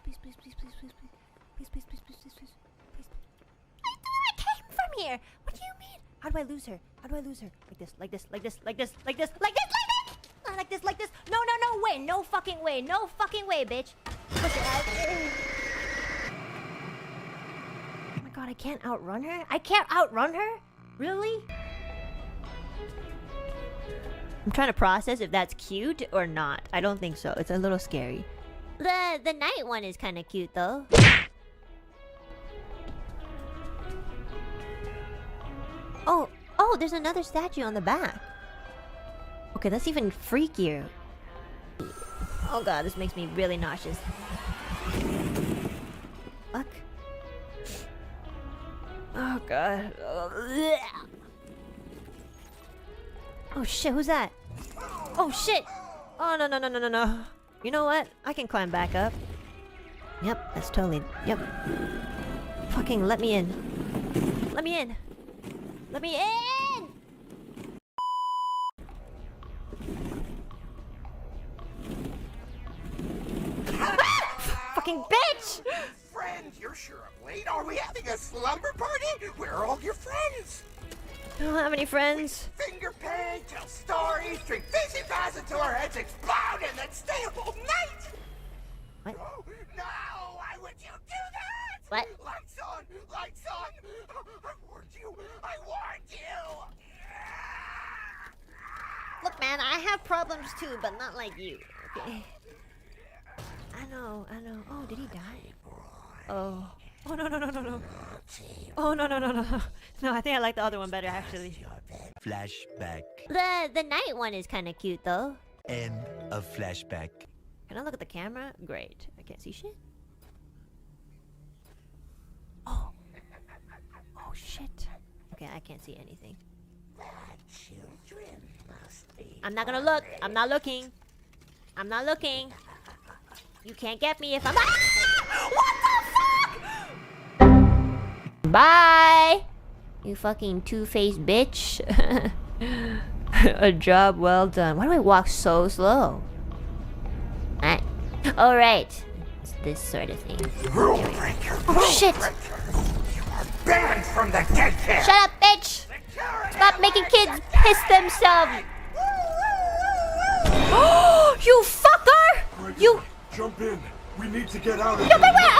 I came from here. What do you mean? How do I lose her? How do I lose her? Like this, like this, like this, like this, like this, like this, like this. Not like this, like this. No, no, no way. No fucking way. No fucking way, bitch. Push it out. Oh my god, I can't outrun her? I can't outrun her? Really? I'm trying to process if that's cute or not. I don't think so. It's a little scary. The night one is kind of cute though. Oh, there's another statue on the back. Okay, that's even freakier. Oh god, this makes me really nauseous. Fuck. Oh god. Oh shit, who's that? Oh shit! Oh no no no no no no. You know what? I can climb back up. Yep, that's totally... Yep. Fucking let me in. Let me in. Let me in! Fucking bitch! Friend, you're sure I'm late. Are we having a slumber party? Where are all your friends? I don't have any friends. Finger paint, tell stories, drink fizzy pass until our heads explode, and then stay up all night! What? Oh, no! Why would you do that? What? Lights on! Lights on! I warned you! I warned you! Look, man, I have problems too, but not like you, okay? I know, I know. Oh, did he die? Oh. Oh, no, no, no, no, no. Oh, no, no, no, no. No, I think I like the other one better, actually. Flashback. The night one is kind of cute, though. End of flashback. Can I look at the camera? Great. I can't see shit. Oh. Oh, shit. Okay, I can't see anything. I'm not gonna look. I'm not looking. I'm not looking. You can't get me if I'm... Ah! What the fuck? Bye! You fucking two-faced bitch. A job well done. Why do I walk so slow? Alright. It's this sort of thing. Rule breaker! Oh shit! You are banned from the daycare! Shut up, bitch! Stop making kids piss themselves! Oh, you fucker! You... Jump in. We need to get out of No, here. wait, wait!